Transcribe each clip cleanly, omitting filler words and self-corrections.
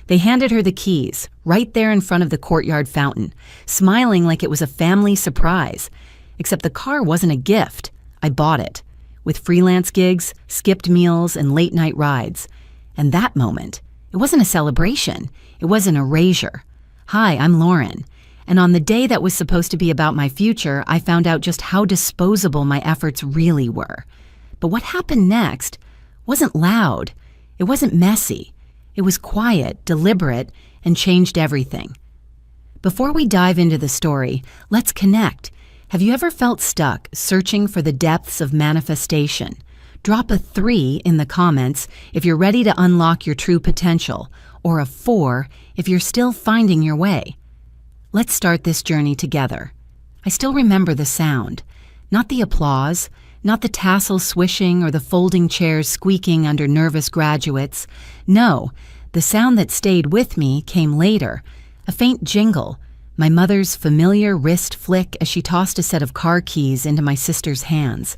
They handed her the keys, right there in front of the courtyard fountain, smiling like it was a family surprise. Except the car wasn't a gift. I bought it, with freelance gigs, skipped meals, and late-night rides. And that moment, it wasn't a celebration. It was an erasure. Hi, I'm Lauren. And on the day that was supposed to be about my future, I found out just how disposable my efforts really were. But what happened next wasn't loud. It wasn't messy. It was quiet, deliberate, and changed everything. Before we dive into the story, let's connect. Have you ever felt stuck, searching for the depths of manifestation? Drop a 3 in the comments if you're ready to unlock your true potential, or a 4 if you're still finding your way. Let's start this journey together. I still remember the sound. Not the applause, not the tassel swishing or the folding chairs squeaking under nervous graduates. No, the sound that stayed with me came later, a faint jingle, my mother's familiar wrist flick as she tossed a set of car keys into my sister's hands.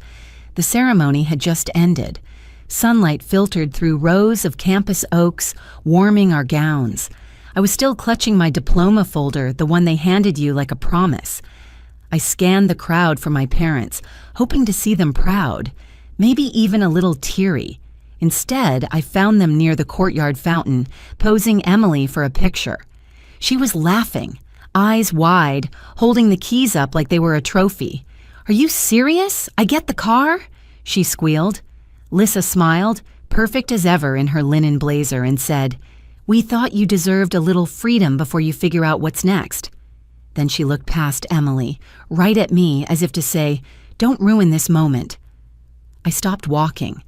The ceremony had just ended. Sunlight filtered through rows of campus oaks, warming our gowns. I was still clutching my diploma folder, the one they handed you like a promise. I scanned the crowd for my parents, hoping to see them proud, maybe even a little teary. Instead, I found them near the courtyard fountain, posing Emily for a picture. She was laughing, eyes wide, holding the keys up like they were a trophy. "Are you serious? I get the car?" she squealed. Lissa smiled, perfect as ever in her linen blazer, and said, "We thought you deserved a little freedom before you figure out what's next." Then she looked past Emily, right at me, as if to say, "Don't ruin this moment." I stopped walking.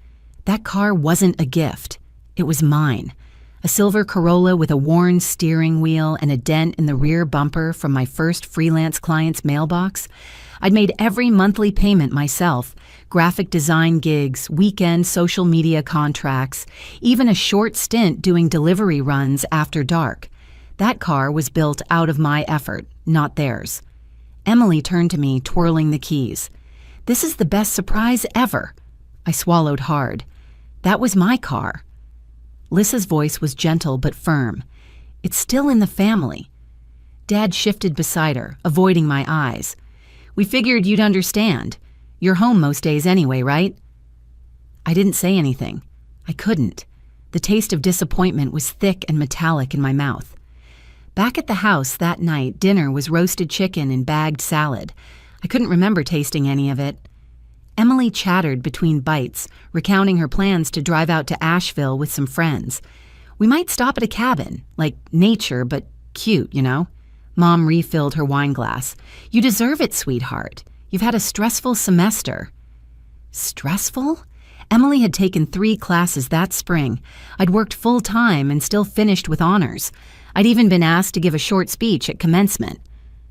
That car wasn't a gift. It was mine. A silver Corolla with a worn steering wheel and a dent in the rear bumper from my first freelance client's mailbox. I'd made every monthly payment myself, graphic design gigs, weekend social media contracts, even a short stint doing delivery runs after dark. That car was built out of my effort, not theirs. Emily turned to me, twirling the keys. "This is the best surprise ever." I swallowed hard. That was my car. Lissa's voice was gentle but firm. "It's still in the family." Dad shifted beside her, avoiding my eyes. "We figured you'd understand. You're home most days anyway, right?" I didn't say anything. I couldn't. The taste of disappointment was thick and metallic in my mouth. Back at the house that night, dinner was roasted chicken and bagged salad. I couldn't remember tasting any of it. Emily chattered between bites, recounting her plans to drive out to Asheville with some friends. We might stop at a cabin, like nature, but cute, you know? Mom refilled her wine glass. "You deserve it, sweetheart. You've had a stressful semester." Stressful? Emily had taken 3 classes that spring. I'd worked full-time and still finished with honors. I'd even been asked to give a short speech at commencement.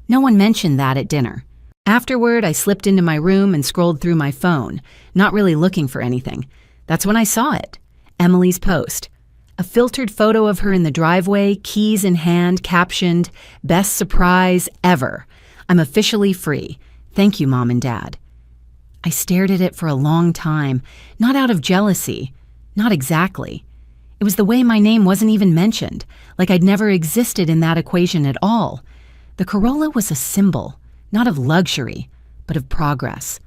No one mentioned that at dinner. Afterward, I slipped into my room and scrolled through my phone, not really looking for anything. That's when I saw it. Emily's post. A filtered photo of her in the driveway, keys in hand, captioned, "Best surprise ever. I'm officially free. Thank you, Mom and Dad." I stared at it for a long time, not out of jealousy. Not exactly. It was the way my name wasn't even mentioned, like I'd never existed in that equation at all. The Corolla was a symbol, not of luxury, but of progress.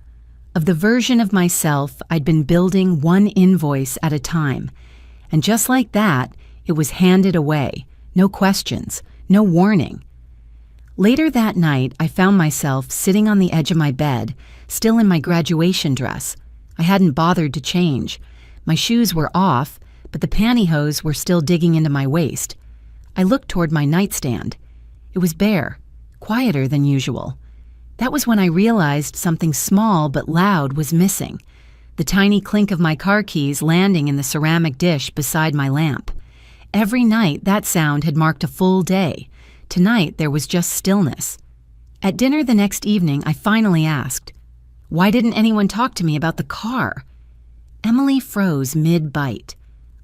Of the version of myself I'd been building one invoice at a time. And just like that, it was handed away. No questions, no warning. Later that night, I found myself sitting on the edge of my bed, still in my graduation dress. I hadn't bothered to change. My shoes were off, but the pantyhose were still digging into my waist. I looked toward my nightstand. It was bare, quieter than usual. That was when I realized something small but loud was missing. The tiny clink of my car keys landing in the ceramic dish beside my lamp. Every night, that sound had marked a full day. Tonight, there was just stillness. At dinner the next evening, I finally asked, "Why didn't anyone talk to me about the car?" Emily froze mid-bite.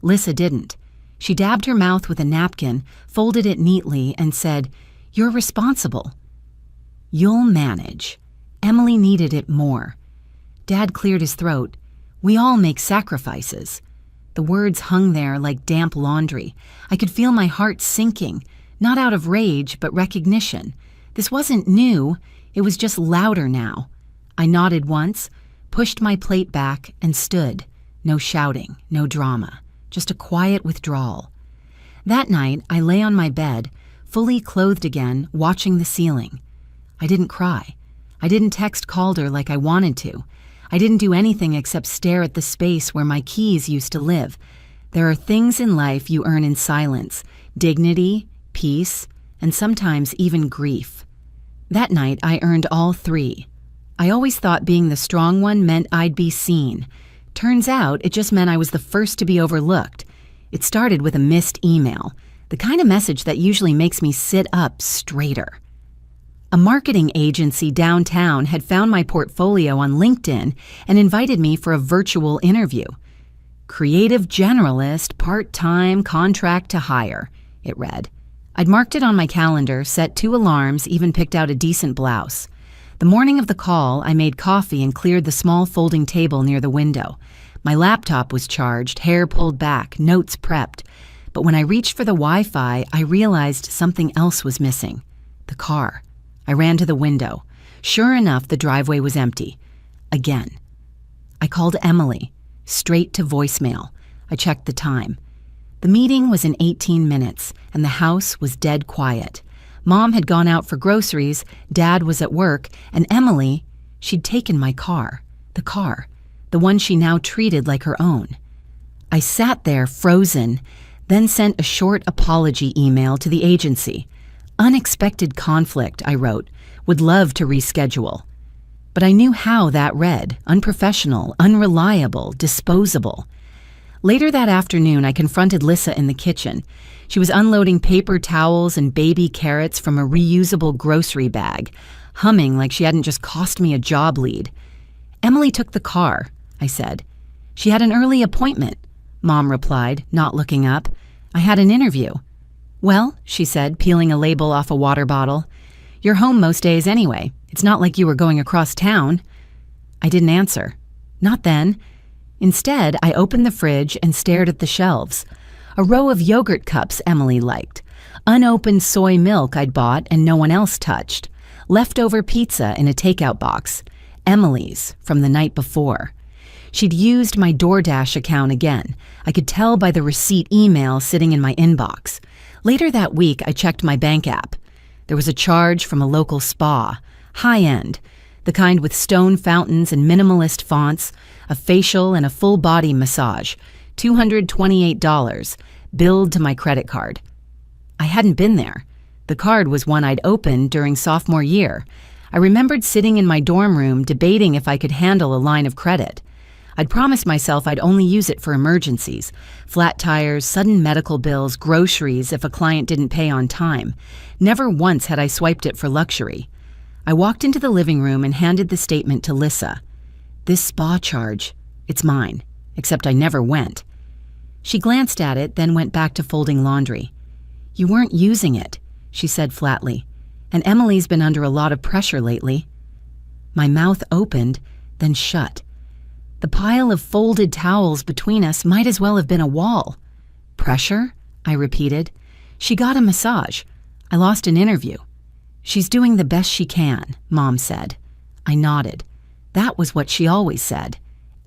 Lissa didn't. She dabbed her mouth with a napkin, folded it neatly, and said, "You're responsible." "You'll manage." Emily needed it more. Dad cleared his throat. "We all make sacrifices." The words hung there like damp laundry. I could feel my heart sinking, not out of rage, but recognition. This wasn't new, it was just louder now. I nodded once, pushed my plate back, and stood. No shouting, no drama, just a quiet withdrawal. That night, I lay on my bed, fully clothed again, watching the ceiling. I didn't cry. I didn't text Calder like I wanted to. I didn't do anything except stare at the space where my keys used to live. There are things in life you earn in silence: dignity, peace, and sometimes even grief. That night, I earned all three. I always thought being the strong one meant I'd be seen. Turns out, it just meant I was the first to be overlooked. It started with a missed email, the kind of message that usually makes me sit up straighter. A marketing agency downtown had found my portfolio on LinkedIn and invited me for a virtual interview. Creative generalist, part-time, contract to hire, it read. I'd marked it on my calendar, set 2 alarms, even picked out a decent blouse. The morning of the call, I made coffee and cleared the small folding table near the window. My laptop was charged, hair pulled back, notes prepped. But when I reached for the Wi-Fi, I realized something else was missing. The car. I ran to the window. Sure enough, the driveway was empty. Again. I called Emily, straight to voicemail. I checked the time. The meeting was in 18 minutes, and the house was dead quiet. Mom had gone out for groceries, Dad was at work, and Emily, she'd taken my car. The one she now treated like her own. I sat there, frozen, then sent a short apology email to the agency. Unexpected conflict, I wrote. Would love to reschedule. But I knew how that read: unprofessional, unreliable, disposable. Later that afternoon, I confronted Lissa in the kitchen. She was unloading paper towels and baby carrots from a reusable grocery bag, humming like she hadn't just cost me a job lead. Emily took the car, I said. She had an early appointment, Mom replied, not looking up. I had an interview. Well, she said, peeling a label off a water bottle. You're home most days anyway. It's not like you were going across town. I didn't answer. Not then. Instead, I opened the fridge and stared at the shelves. A row of yogurt cups Emily liked. Unopened soy milk I'd bought and no one else touched. Leftover pizza in a takeout box. Emily's from the night before. She'd used my DoorDash account again. I could tell by the receipt email sitting in my inbox. Later that week, I checked my bank app. There was a charge from a local spa, high-end, the kind with stone fountains and minimalist fonts, a facial and a full-body massage, $228, billed to my credit card. I hadn't been there. The card was one I'd opened during sophomore year. I remembered sitting in my dorm room debating if I could handle a line of credit. I'd promised myself I'd only use it for emergencies: flat tires, sudden medical bills, groceries if a client didn't pay on time. Never once had I swiped it for luxury. I walked into the living room and handed the statement to Lissa. This spa charge, it's mine, except I never went. She glanced at it, then went back to folding laundry. You weren't using it, she said flatly, and Emily's been under a lot of pressure lately. My mouth opened, then shut. The pile of folded towels between us might as well have been a wall. Pressure? I repeated. She got a massage. I lost an interview. She's doing the best she can, Mom said. I nodded. That was what she always said.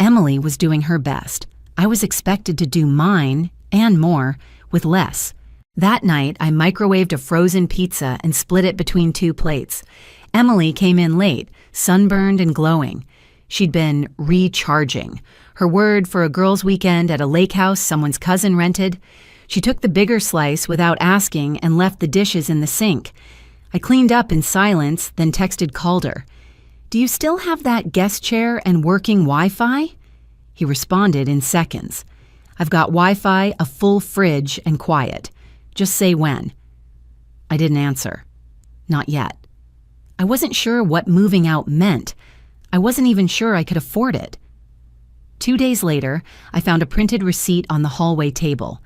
Emily was doing her best. I was expected to do mine, and more, with less. That night, I microwaved a frozen pizza and split it between 2 plates. Emily came in late, sunburned and glowing. She'd been recharging, her word for a girls' weekend at a lake house someone's cousin rented. She took the bigger slice without asking and left the dishes in the sink. I cleaned up in silence, then texted Calder. Do you still have that guest chair and working Wi-Fi? He responded in seconds. I've got Wi-Fi, a full fridge, and quiet. Just say when. I didn't answer. Not yet. I wasn't sure what moving out meant. I wasn't even sure I could afford it. 2 days later, I found a printed receipt on the hallway table.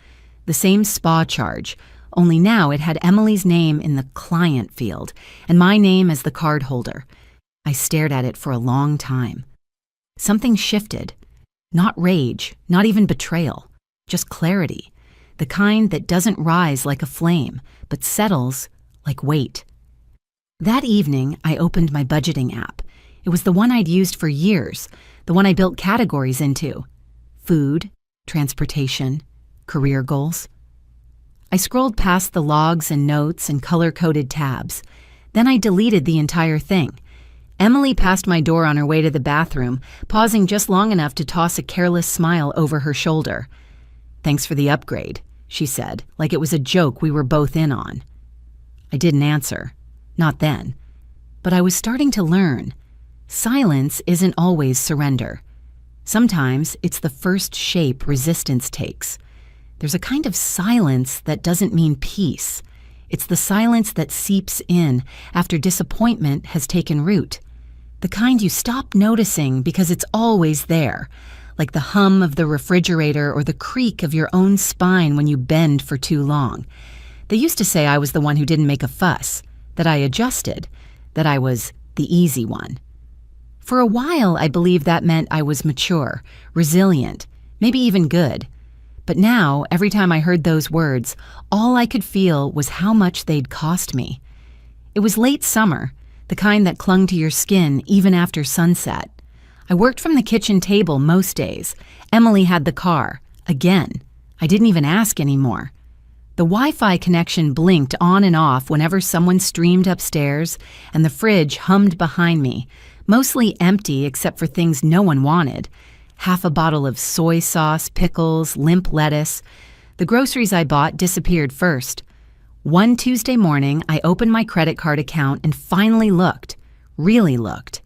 The same spa charge, only now it had Emily's name in the client field and my name as the card holder. I stared at it for a long time. Something shifted. Not rage, not even betrayal. just clarity, the kind that doesn't rise like a flame, but settles like weight. That evening, I opened my budgeting app. It was the one I'd used for years, the one I built categories into: food, transportation, career goals. I scrolled past the logs and notes and color-coded tabs. Then I deleted the entire thing. Emily passed my door on her way to the bathroom, pausing just long enough to toss a careless smile over her shoulder. "Thanks for the upgrade," she said, like it was a joke we were both in on. I didn't answer. Not then. But I was starting to learn. Silence isn't always surrender. Sometimes it's the first shape resistance takes. There's a kind of silence that doesn't mean peace. It's the silence that seeps in after disappointment has taken root. The kind you stop noticing because it's always there, like the hum of the refrigerator or the creak of your own spine when you bend for too long. They used to say I was the one who didn't make a fuss, that I adjusted, that I was the easy one. For a while, I believed that meant I was mature, resilient, maybe even good. But now, every time I heard those words, all I could feel was how much they'd cost me. It was late summer, the kind that clung to your skin even after sunset. I worked from the kitchen table most days. Emily had the car. Again. I didn't even ask anymore. The Wi-Fi connection blinked on and off whenever someone streamed upstairs, and the fridge hummed behind me, mostly empty except for things no one wanted. Half a bottle of soy sauce, pickles, limp lettuce. The groceries I bought disappeared first. One Tuesday morning, I opened my credit card account and finally looked, really looked.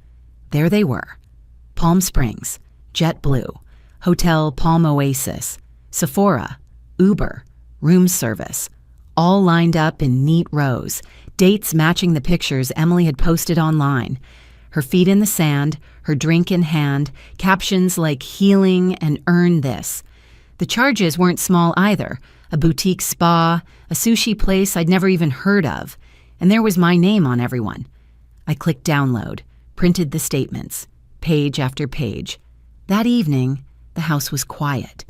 There they were. Palm Springs, JetBlue, Hotel Palm Oasis, Sephora, Uber, room service, all lined up in neat rows, dates matching the pictures Emily had posted online. Her feet in the sand, her drink in hand, captions like healing and earn this. The charges weren't small either. A boutique spa, a sushi place I'd never even heard of, and there was my name on everyone. I clicked download, printed the statements, page after page. That evening, the house was quiet.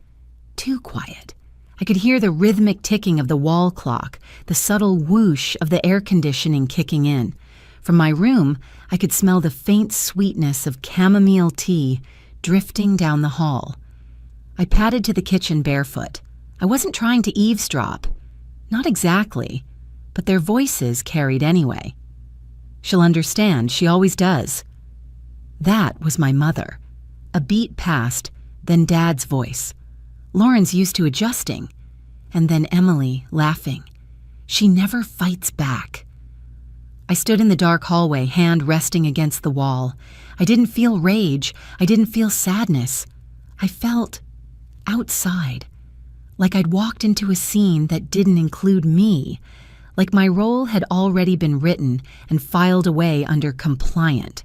Too quiet. I could hear the rhythmic ticking of the wall clock, the subtle whoosh of the air conditioning kicking in. From my room, I could smell the faint sweetness of chamomile tea drifting down the hall. I padded to the kitchen barefoot. I wasn't trying to eavesdrop. Not exactly, but their voices carried anyway. She'll understand, she always does. That was my mother. A beat past, then Dad's voice. Lauren's used to adjusting. And then Emily, laughing. She never fights back. I stood in the dark hallway, hand resting against the wall. I didn't feel rage. I didn't feel sadness. I felt outside. Like I'd walked into a scene that didn't include me. Like my role had already been written and filed away under compliant.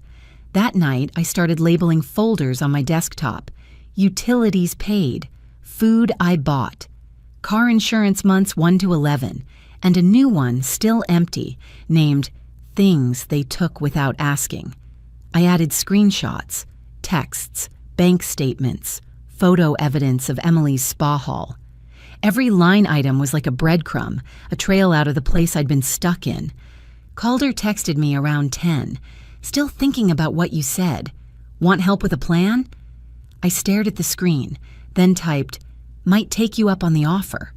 That night, I started labeling folders on my desktop. Utilities paid. Food I bought. Car insurance months 1 to 11. And a new one, still empty, named Things They Took Without Asking. I added screenshots, texts, bank statements, photo evidence of Emily's spa haul. Every line item was like a breadcrumb, a trail out of the place I'd been stuck in. Calder texted me around 10. Still thinking about what you said. Want help with a plan? I stared at the screen, then typed, might take you up on the offer.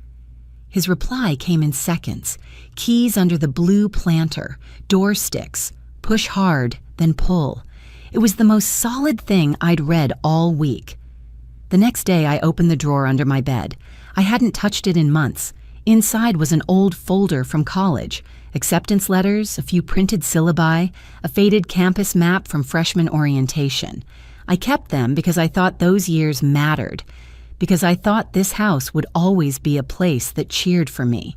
His reply came in seconds. Keys under the blue planter, door sticks, push hard, then pull. It was the most solid thing I'd read all week. The next day, I opened the drawer under my bed. I hadn't touched it in months. Inside was an old folder from college, acceptance letters, a few printed syllabi, a faded campus map from freshman orientation. I kept them because I thought those years mattered, because I thought this house would always be a place that cheered for me.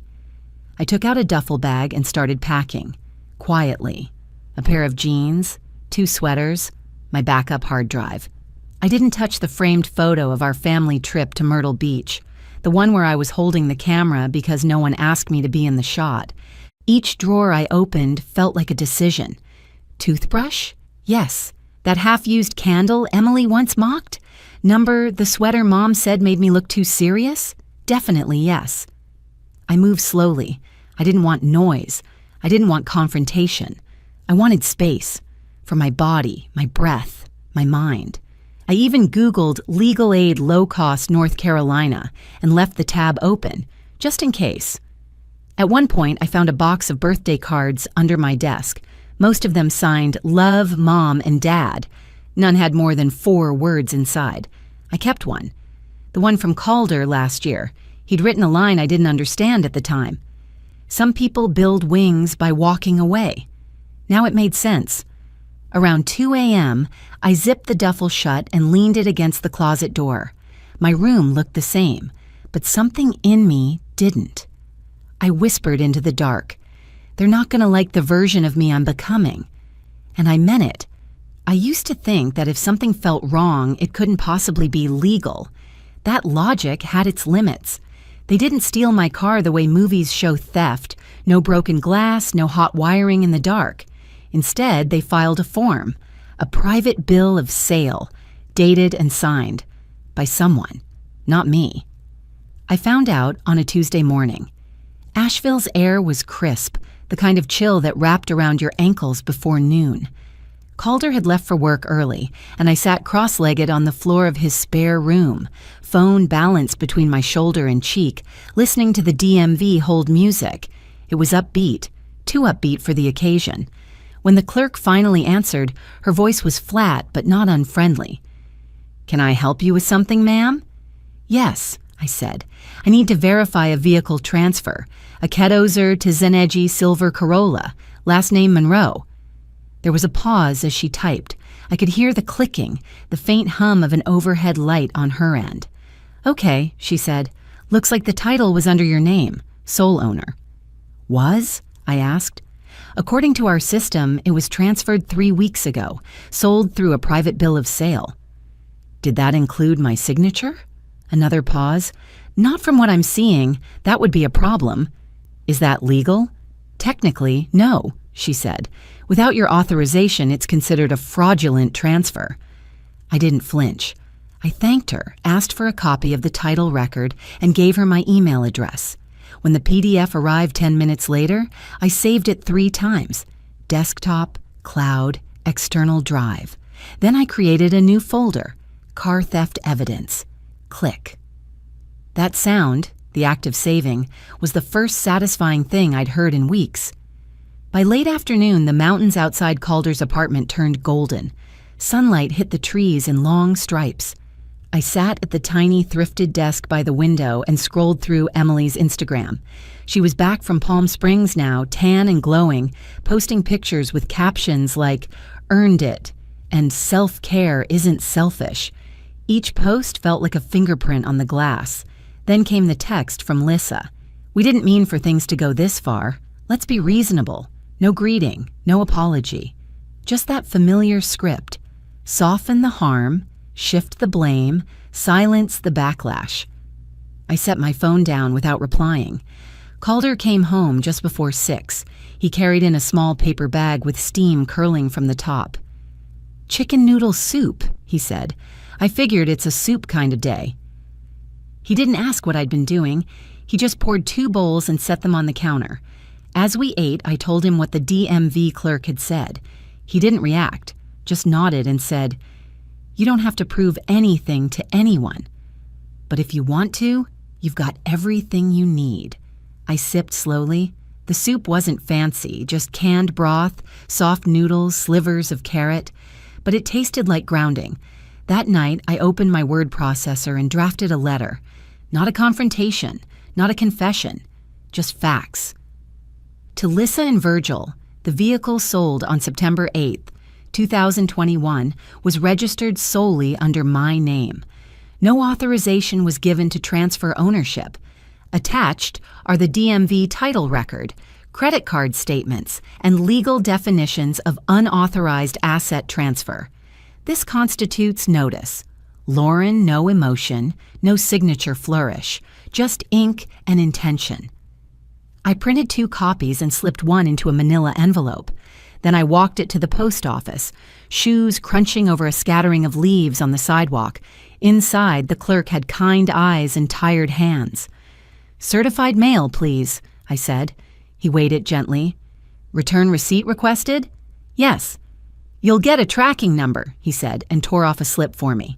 I took out a duffel bag and started packing, quietly. A pair of jeans, 2 sweaters, my backup hard drive. I didn't touch the framed photo of our family trip to Myrtle Beach, the one where I was holding the camera because no one asked me to be in the shot. Each drawer I opened felt like a decision. Toothbrush? Yes. That half-used candle Emily once mocked? Number the sweater Mom said made me look too serious? Definitely yes. I moved slowly. I didn't want noise. I didn't want confrontation. I wanted space for my body, my breath, my mind. I even Googled legal aid low-cost North Carolina and left the tab open, just in case. At one point, I found a box of birthday cards under my desk, most of them signed Love, Mom, and Dad. None had more than 4 words inside. I kept one. The one from Calder last year. He'd written a line I didn't understand at the time. Some people build wings by walking away. Now it made sense. Around 2 a.m., I zipped the duffel shut and leaned it against the closet door. My room looked the same, but something in me didn't. I whispered into the dark, "They're not going to like the version of me I'm becoming." And I meant it. I used to think that if something felt wrong, it couldn't possibly be legal. That logic had its limits. They didn't steal my car the way movies show theft. No broken glass, no hot wiring in the dark. Instead, they filed a form, a private bill of sale, dated and signed by someone, not me. I found out on a Tuesday morning. Asheville's air was crisp, the kind of chill that wrapped around your ankles before noon. Calder had left for work early, and I sat cross-legged on the floor of his spare room, phone balanced between my shoulder and cheek, listening to the DMV hold music. It was upbeat, too upbeat for the occasion. When the clerk finally answered, her voice was flat but not unfriendly. "Can I help you with something, ma'am?" "Yes," I said. "I need to verify a vehicle transfer, a Kettozer to Zenegi silver Corolla, last name Monroe." There was a pause as she typed. I could hear the clicking, the faint hum of an overhead light on her end. "Okay," she said. "Looks like the title was under your name, sole owner." "Was?" I asked. "According to our system, it was transferred 3 weeks ago, sold through a private bill of sale." "Did that include my signature?" Another pause. "Not from what I'm seeing. That would be a problem." "Is that legal?" "Technically, no," she said. "Without your authorization, it's considered a fraudulent transfer." I didn't flinch. I thanked her, asked for a copy of the title record, and gave her my email address. When the PDF arrived 10 minutes later, I saved it 3 times. Desktop, cloud, external drive. Then I created a new folder, car theft evidence. Click. That sound, the act of saving, was the first satisfying thing I'd heard in weeks. By late afternoon, the mountains outside Calder's apartment turned golden. Sunlight hit the trees in long stripes. I sat at the tiny thrifted desk by the window and scrolled through Emily's Instagram. She was back from Palm Springs now, tan and glowing, posting pictures with captions like, "Earned it," and "Self-care isn't selfish." Each post felt like a fingerprint on the glass. Then came the text from Lissa. "We didn't mean for things to go this far. Let's be reasonable. No greeting, no apology. Just that familiar script. Soften the harm, shift the blame, silence the backlash." I set my phone down without replying. Calder came home just before 6. He carried in a small paper bag with steam curling from the top. "Chicken noodle soup," he said. "I figured it's a soup kind of day." He didn't ask what I'd been doing. He just poured 2 bowls and set them on the counter. As we ate, I told him what the DMV clerk had said. He didn't react, just nodded and said, "You don't have to prove anything to anyone. But if you want to, you've got everything you need." I sipped slowly. The soup wasn't fancy, just canned broth, soft noodles, slivers of carrot, but it tasted like grounding. That night, I opened my word processor and drafted a letter. Not a confrontation, not a confession, just facts. To Lissa and Virgil, the vehicle sold on September 8th, 2021, was registered solely under my name. No authorization was given to transfer ownership. Attached are the DMV title record, credit card statements, and legal definitions of unauthorized asset transfer. This constitutes notice. Lauren, no emotion, no signature flourish, just ink and intention. I printed 2 copies and slipped one into a manila envelope. Then I walked it to the post office, shoes crunching over a scattering of leaves on the sidewalk. Inside, the clerk had kind eyes and tired hands. "Certified mail, please," I said. He weighed it gently. "Return receipt requested?" "Yes." "You'll get a tracking number," he said, and tore off a slip for me.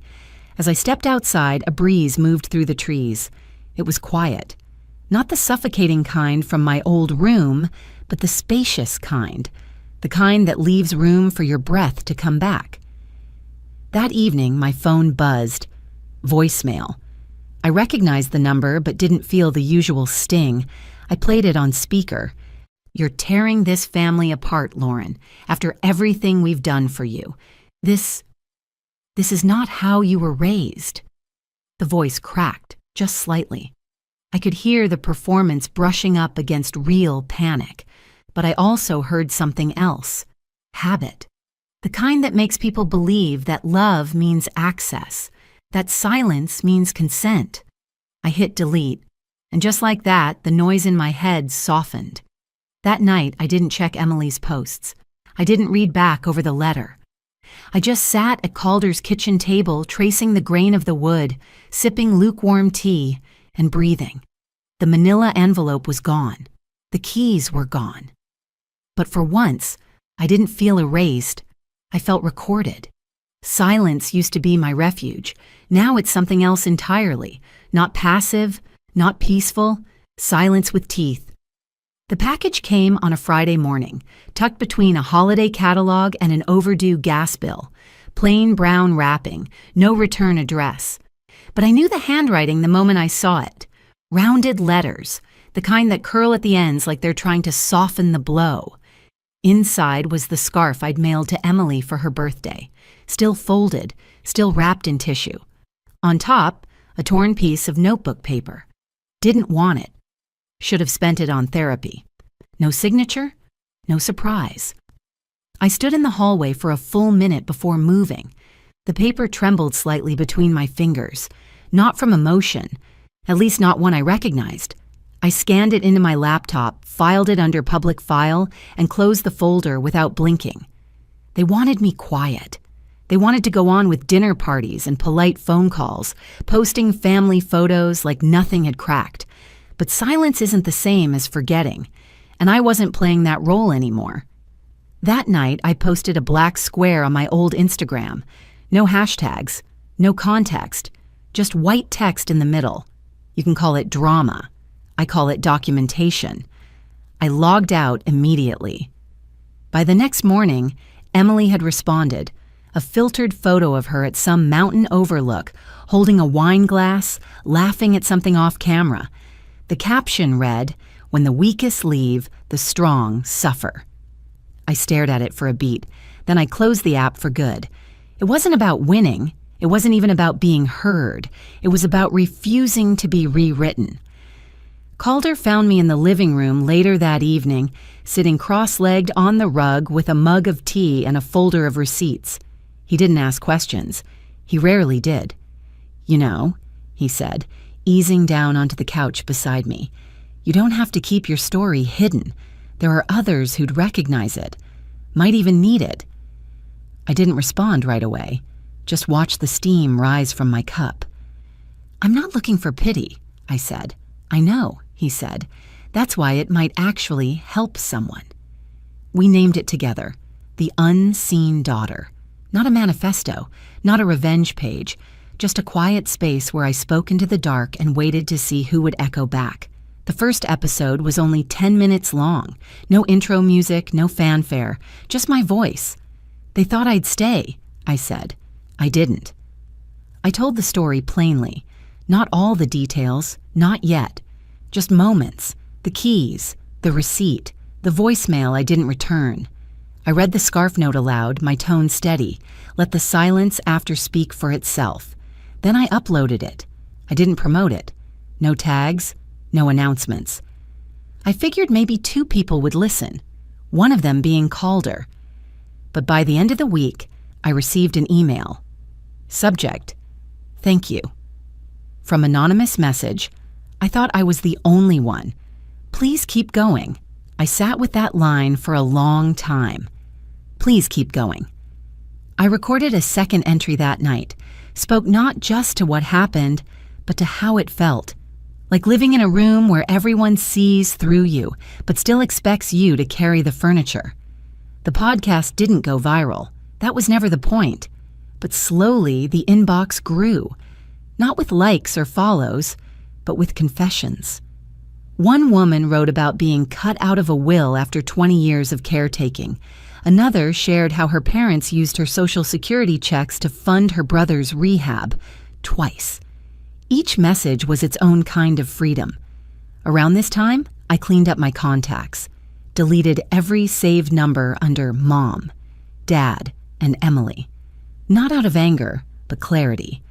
As I stepped outside, a breeze moved through the trees. It was quiet. Not the suffocating kind from my old room, but the spacious kind. The kind that leaves room for your breath to come back. That evening, my phone buzzed. Voicemail. I recognized the number, but didn't feel the usual sting. I played it on speaker. "You're tearing this family apart, Lauren, after everything we've done for you. This is not how you were raised." The voice cracked, just slightly. I could hear the performance brushing up against real panic, but I also heard something else. Habit. The kind that makes people believe that love means access, that silence means consent. I hit delete, and just like that, the noise in my head softened. That night, I didn't check Emily's posts. I didn't read back over the letter. I just sat at Calder's kitchen table, tracing the grain of the wood, sipping lukewarm tea, and breathing. The manila envelope was gone. The keys were gone. But for once, I didn't feel erased. I felt recorded. Silence used to be my refuge. Now it's something else entirely. Not passive, not peaceful, silence with teeth. The package came on a Friday morning, tucked between a holiday catalog and an overdue gas bill. Plain brown wrapping, no return address. But I knew the handwriting the moment I saw it. Rounded letters, the kind that curl at the ends like they're trying to soften the blow. Inside was the scarf I'd mailed to Emily for her birthday, still folded, still wrapped in tissue. On top, a torn piece of notebook paper. Didn't want it. Should have spent it on therapy. No signature, no surprise. I stood in the hallway for a full minute before moving. The paper trembled slightly between my fingers, not from emotion, at least not one I recognized. I scanned it into my laptop, filed it under public file, and closed the folder without blinking. They wanted me quiet. They wanted to go on with dinner parties and polite phone calls, posting family photos like nothing had cracked. But silence isn't the same as forgetting, and I wasn't playing that role anymore. That night, I posted a black square on my old Instagram. No hashtags, no context, just white text in the middle. You can call it drama. I call it documentation. I logged out immediately. By the next morning, Emily had responded, a filtered photo of her at some mountain overlook, holding a wine glass, laughing at something off camera. The caption read, "When the weakest leave, the strong suffer." I stared at it for a beat, then I closed the app for good. It wasn't about winning. It wasn't even about being heard. It was about refusing to be rewritten. Calder found me in the living room later that evening, sitting cross-legged on the rug with a mug of tea and a folder of receipts. He didn't ask questions. He rarely did. "You know," he said, easing down onto the couch beside me, "you don't have to keep your story hidden. There are others who'd recognize it, might even need it." I didn't respond right away, just watched the steam rise from my cup. "I'm not looking for pity," I said. "I know," he said. "That's why it might actually help someone." We named it together, The Unseen Daughter. Not a manifesto, not a revenge page, just a quiet space where I spoke into the dark and waited to see who would echo back. The first episode was only 10 minutes long. No intro music, no fanfare, just my voice. "They thought I'd stay," I said. I didn't. I told the story plainly. Not all the details, not yet. Just moments, the keys, the receipt, the voicemail I didn't return. I read the scarf note aloud, my tone steady, let the silence after speak for itself. Then I uploaded it. I didn't promote it. No tags, no announcements. I figured maybe 2 people would listen, one of them being Calder. But by the end of the week, I received an email. Subject, "Thank you." From anonymous message, I thought I was the only one. "Please keep going." I sat with that line for a long time. Please keep going. I recorded a second entry that night, spoke not just to what happened, but to how it felt. Like living in a room where everyone sees through you, but still expects you to carry the furniture. The podcast didn't go viral. That was never the point. But slowly, the inbox grew. Not with likes or follows, but with confessions. One woman wrote about being cut out of a will after 20 years of caretaking. Another shared how her parents used her Social Security checks to fund her brother's rehab, twice. Each message was its own kind of freedom. Around this time, I cleaned up my contacts, deleted every saved number under Mom, Dad, and Emily. Not out of anger, but clarity.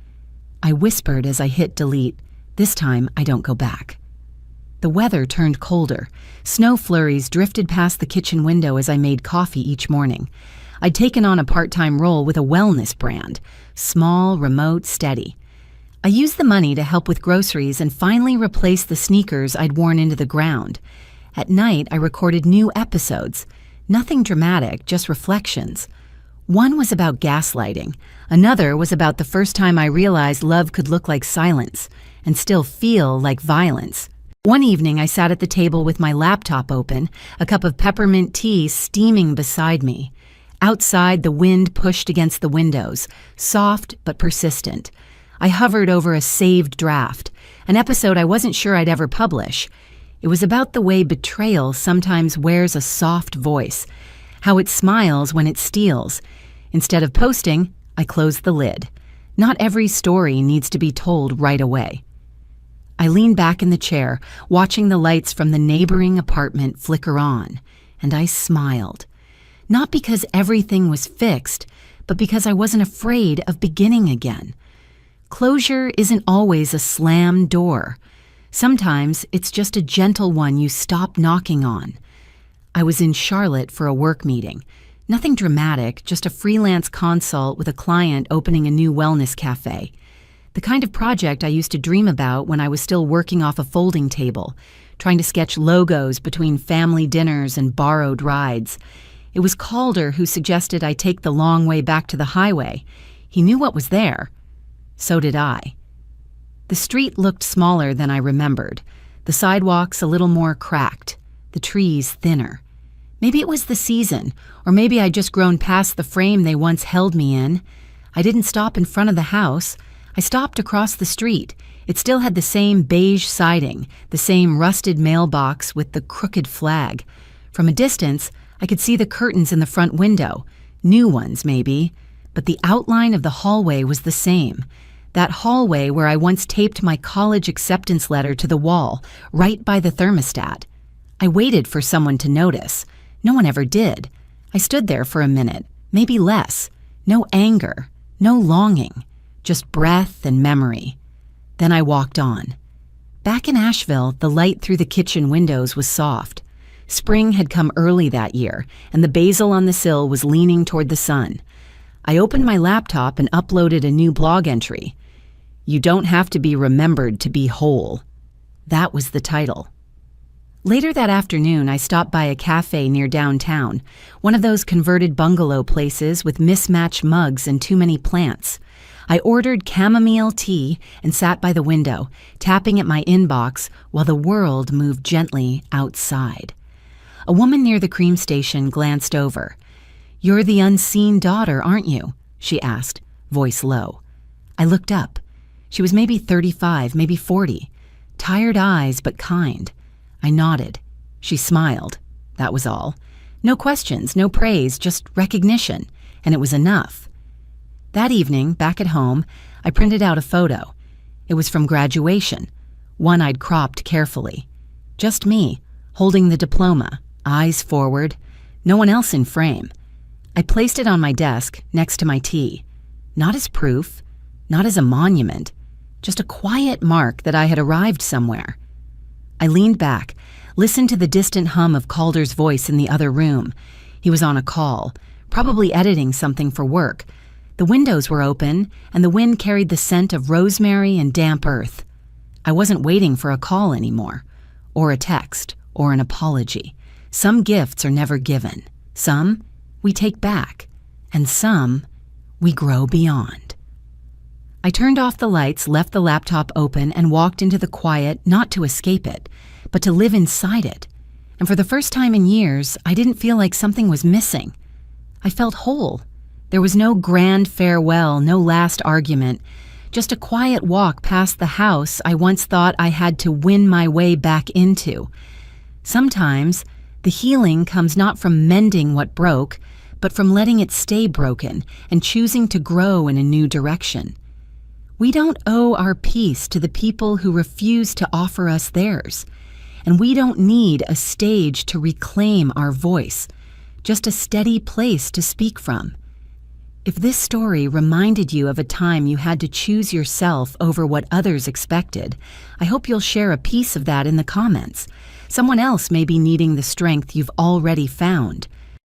I whispered as I hit delete, "This time I don't go back." The weather turned colder. Snow flurries drifted past the kitchen window as I made coffee each morning. I'd taken on a part-time role with a wellness brand, small, remote, steady. I used the money to help with groceries and finally replaced the sneakers I'd worn into the ground. At night, I recorded new episodes. Nothing dramatic, just reflections. One was about gaslighting. Another was about the first time I realized love could look like silence and still feel like violence. One evening, I sat at the table with my laptop open, a cup of peppermint tea steaming beside me. Outside, the wind pushed against the windows, soft but persistent. I hovered over a saved draft, an episode I wasn't sure I'd ever publish. It was about the way betrayal sometimes wears a soft voice, how it smiles when it steals. Instead of posting, I closed the lid. Not every story needs to be told right away. I leaned back in the chair, watching the lights from the neighboring apartment flicker on, and I smiled. Not because everything was fixed, but because I wasn't afraid of beginning again. Closure isn't always a slammed door. Sometimes it's just a gentle one you stop knocking on. I was in Charlotte for a work meeting. Nothing dramatic, just a freelance consult with a client opening a new wellness cafe. The kind of project I used to dream about when I was still working off a folding table, trying to sketch logos between family dinners and borrowed rides. It was Calder who suggested I take the long way back to the highway. He knew what was there. So did I. The street looked smaller than I remembered, the sidewalks a little more cracked, the trees thinner. Maybe it was the season, or maybe I'd just grown past the frame they once held me in. I didn't stop in front of the house. I stopped across the street. It still had the same beige siding, the same rusted mailbox with the crooked flag. From a distance, I could see the curtains in the front window, new ones maybe, but the outline of the hallway was the same. That hallway where I once taped my college acceptance letter to the wall, right by the thermostat. I waited for someone to notice. No one ever did. I stood there for a minute, maybe less. No anger, no longing. Just breath and memory. Then I walked on. Back in Asheville, the light through the kitchen windows was soft. Spring had come early that year, and the basil on the sill was leaning toward the sun. I opened my laptop and uploaded a new blog entry. "You don't have to be remembered to be whole." That was the title. Later that afternoon, I stopped by a cafe near downtown, one of those converted bungalow places with mismatched mugs and too many plants. I ordered chamomile tea and sat by the window, tapping at my inbox while the world moved gently outside. A woman near the cream station glanced over. "You're the unseen daughter, aren't you?" she asked, voice low. I looked up. She was maybe 35, maybe 40. Tired eyes, but kind. I nodded. She smiled. That was all. No questions, no praise, just recognition, and it was enough. That evening, back at home, I printed out a photo. It was from graduation, one I'd cropped carefully. Just me, holding the diploma, eyes forward, no one else in frame. I placed it on my desk, next to my tea. Not as proof, not as a monument, just a quiet mark that I had arrived somewhere. I leaned back, listened to the distant hum of Calder's voice in the other room. He was on a call, probably editing something for work. The windows were open, and the wind carried the scent of rosemary and damp earth. I wasn't waiting for a call anymore, or a text, or an apology. Some gifts are never given. Some, we take back, and some we grow beyond. I turned off the lights, left the laptop open, and walked into the quiet, not to escape it, but to live inside it. And for the first time in years, I didn't feel like something was missing. I felt whole. There was no grand farewell, no last argument, just a quiet walk past the house I once thought I had to win my way back into. Sometimes, the healing comes not from mending what broke, but from letting it stay broken and choosing to grow in a new direction. We don't owe our peace to the people who refuse to offer us theirs, and we don't need a stage to reclaim our voice, just a steady place to speak from. If this story reminded you of a time you had to choose yourself over what others expected, I hope you'll share a piece of that in the comments. Someone else may be needing the strength you've already found.